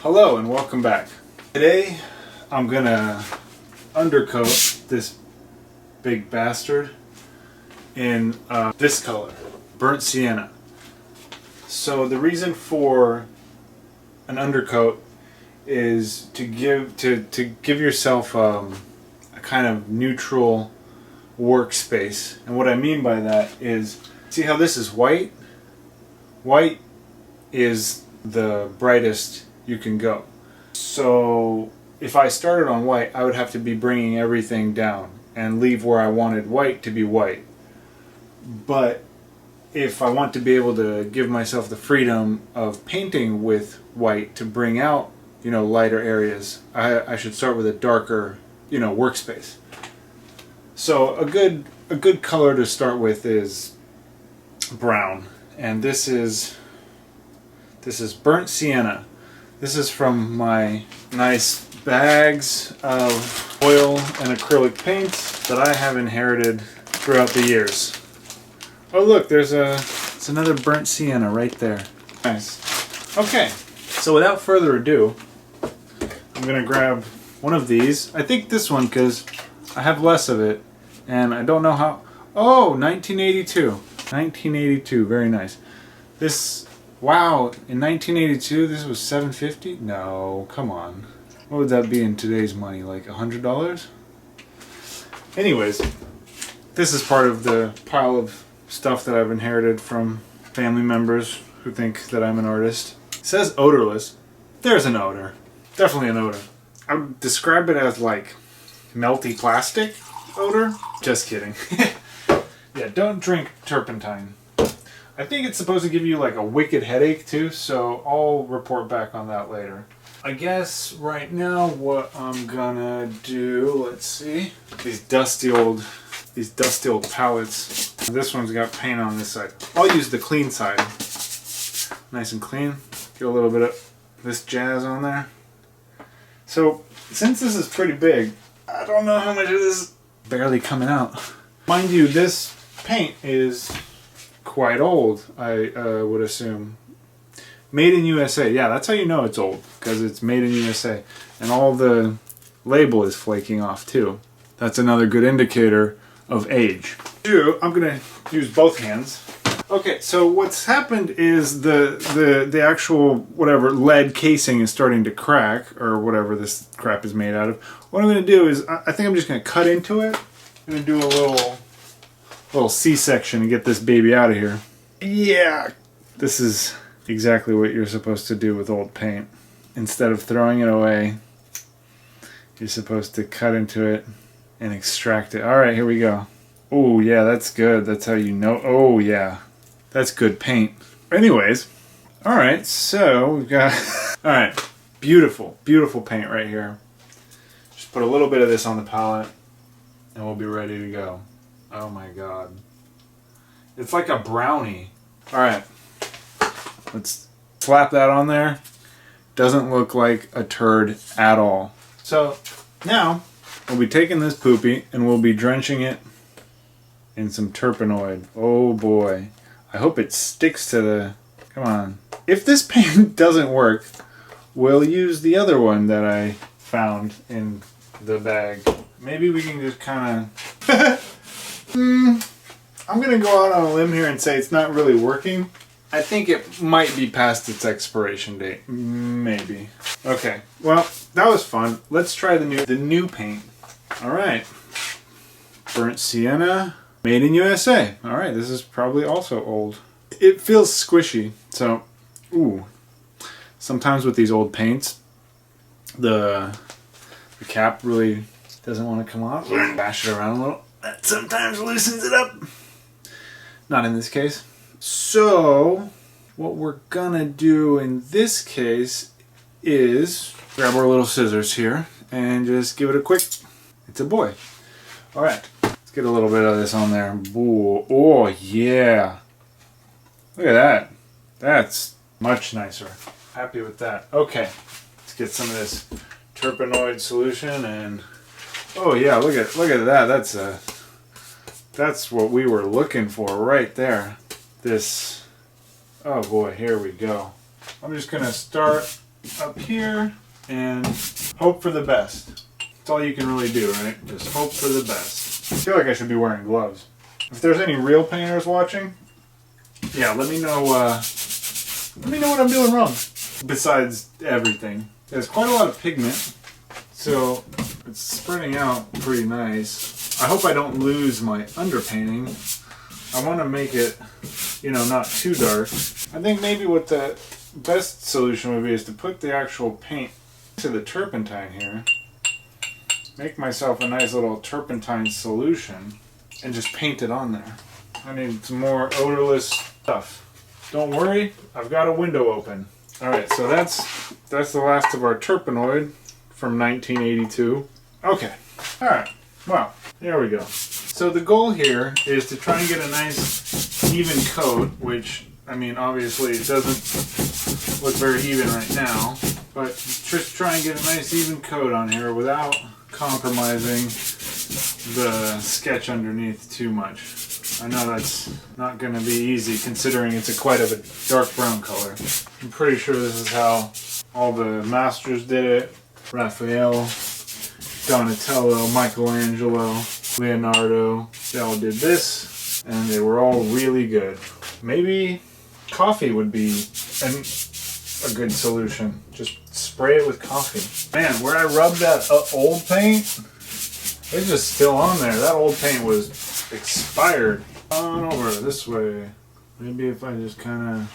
Hello and welcome back. Today I'm gonna undercoat this big bastard in this color, burnt sienna. So the reason for an undercoat is to give yourself a kind of neutral workspace. And what I mean by that is, see how this is white? White is the brightest you can go. So if I started on white, I would have to be bringing everything down and leave where I wanted white to be white. But if I want to be able to give myself the freedom of painting with white to bring out, lighter areas, I should start with a darker, workspace. So a good color to start with is brown, and this is burnt sienna. This is from my nice bags of oil and acrylic paints that I have inherited throughout the years. Oh look, it's another burnt sienna right there. Nice. Okay, so without further ado, I'm gonna grab one of these. I think this one because I have less of it, and I don't know how. Oh, 1982. 1982, very nice. Wow, in 1982 this was $7.50? No, come on. What would that be in today's money, like $100? Anyways, this is part of the pile of stuff that I've inherited from family members who think that I'm an artist. It says odorless. There's an odor. Definitely an odor. I would describe it as like melty plastic odor. Just kidding. Yeah, don't drink turpentine. I think it's supposed to give you like a wicked headache too, so I'll report back on that later. I guess right now what I'm gonna do, let's see, these dusty old palettes. This one's got paint on this side. I'll use the clean side. Nice and clean. Get a little bit of this jazz on there. So since this is pretty big, I don't know how much of this is barely coming out. Mind you, this paint is quite old, I would assume. Made in USA. Yeah, that's how you know it's old, because it's made in USA. And all the label is flaking off too. That's another good indicator of age. I'm going to use both hands. Okay, so what's happened is the actual whatever lead casing is starting to crack, or whatever this crap is made out of. What I'm going to do is, I think I'm just going to cut into it. I'm going to do a little C-section and get this baby out of here. Yeah, this is exactly what you're supposed to do with old paint. Instead of throwing it away, you're supposed to cut into it and extract it. Alright, here we go. Oh yeah, that's good. That's how you know. Oh yeah, that's good paint. Anyways, alright, so we've got alright, beautiful paint right here. Just put a little bit of this on the palette and we'll be ready to go. Oh my god. It's like a brownie. Alright. Let's slap that on there. Doesn't look like a turd at all. So now we'll be taking this poopy and we'll be drenching it in some turpenoid. Oh boy. I hope it sticks to the... Come on. If this paint doesn't work, we'll use the other one that I found in the bag. Maybe we can just kind of... I'm going to go out on a limb here and say it's not really working. I think it might be past its expiration date. Maybe. Okay, well, that was fun. Let's try the new paint. Alright. Burnt sienna. Made in USA. Alright, this is probably also old. It feels squishy. So, ooh. Sometimes with these old paints, the cap really doesn't want to come off. Bash it around a little. That sometimes loosens it up. Not in this case. So, what we're gonna do in this case is grab our little scissors here and just give it a quick... It's a boy. Alright, let's get a little bit of this on there. Ooh, oh yeah. Look at that. That's much nicer. Happy with that. Okay, let's get some of this turpenoid solution and... Oh yeah, look at that. That's what we were looking for right there. This, oh boy, here we go. I'm just gonna start up here and hope for the best. That's all you can really do, right? Just hope for the best. I feel like I should be wearing gloves. If there's any real painters watching, yeah, let me know what I'm doing wrong. Besides everything. There's quite a lot of pigment, so it's spreading out pretty nice. I hope I don't lose my underpainting. I want to make it, not too dark. I think maybe what the best solution would be is to put the actual paint to the turpentine here. Make myself a nice little turpentine solution and just paint it on there. I need some more odorless stuff. Don't worry, I've got a window open. Alright, so that's the last of our turpenoid from 1982. Okay, alright, well, there we go. So the goal here is to try and get a nice even coat, which, obviously it doesn't look very even right now, but just try and get a nice even coat on here without compromising the sketch underneath too much. I know that's not going to be easy considering it's quite a dark brown color. I'm pretty sure this is how all the masters did it. Raphael, Donatello, Michelangelo, Leonardo, they all did this and they were all really good. Maybe coffee would be a good solution. Just spray it with coffee. Man, where I rubbed that old paint, it's just still on there. That old paint was expired. On over this way. Maybe if I just kind of,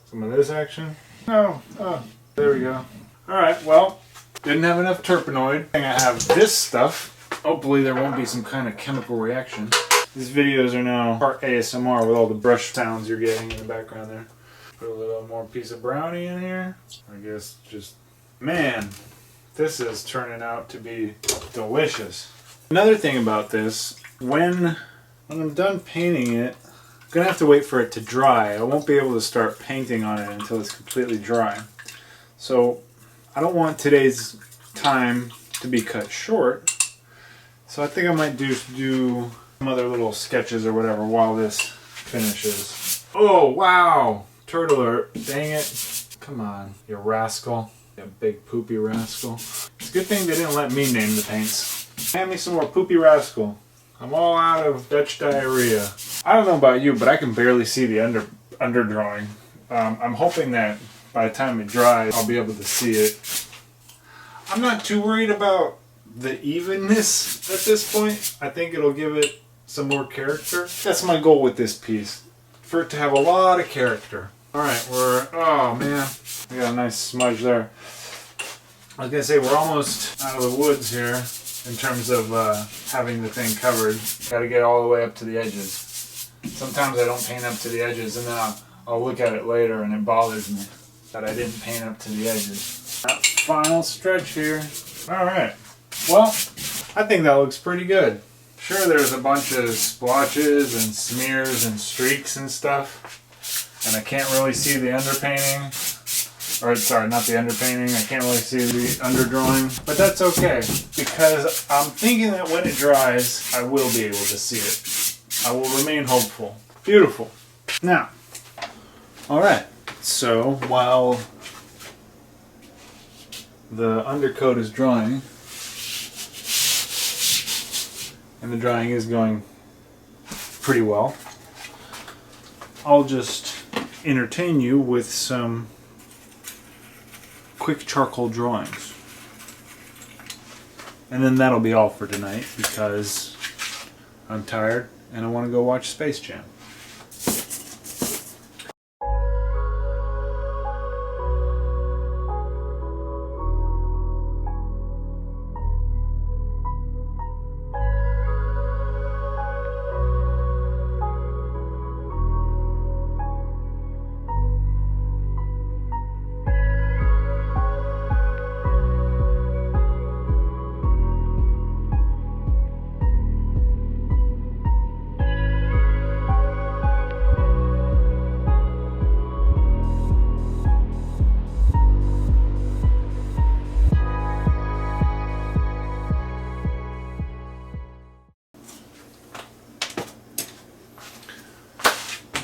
some of this action. No. Oh, there we go. Alright, well, didn't have enough turpenoid. I have this stuff. Hopefully there won't be some kind of chemical reaction. These videos are now part ASMR with all the brush sounds you're getting in the background there. Put a little more piece of brownie in here. I guess just, man, this is turning out to be delicious. Another thing about this, when I'm done painting it, I'm going to have to wait for it to dry. I won't be able to start painting on it until it's completely dry. So I don't want today's time to be cut short. So I think I might do some other little sketches or whatever while this finishes. Oh, wow! Turtle alert. Dang it. Come on, you rascal. You big poopy rascal. It's a good thing they didn't let me name the paints. Hand me some more poopy rascal. I'm all out of Dutch diarrhea. I don't know about you, but I can barely see the underdrawing. I'm hoping that by the time it dries, I'll be able to see it. I'm not too worried about the evenness at this point. I think it'll give it some more character. That's my goal with this piece, for it to have a lot of character. Alright, oh man, we got a nice smudge there. I was going to say, we're almost out of the woods here. In terms of having the thing covered. Got to get all the way up to the edges. Sometimes I don't paint up to the edges and then I'll look at it later and it bothers me that I didn't paint up to the edges. That final stretch here. Alright. Well, I think that looks pretty good. Sure, there's a bunch of splotches and smears and streaks and stuff. And I can't really see the underpainting. Or, sorry, not the underpainting. I can't really see the underdrawing. But that's okay, because I'm thinking that when it dries, I will be able to see it. I will remain hopeful. Beautiful. Now, alright, so while the undercoat is drying, and the drying is going pretty well, I'll just entertain you with some quick charcoal drawings. And then that'll be all for tonight because I'm tired and I want to go watch Space Jam.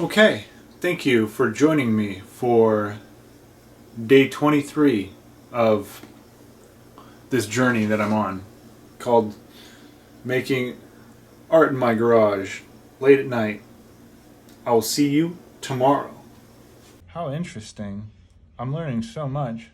Okay, thank you for joining me for day 23 of this journey that I'm on, called making art in my garage late at night. I will see you tomorrow. How interesting. I'm learning so much.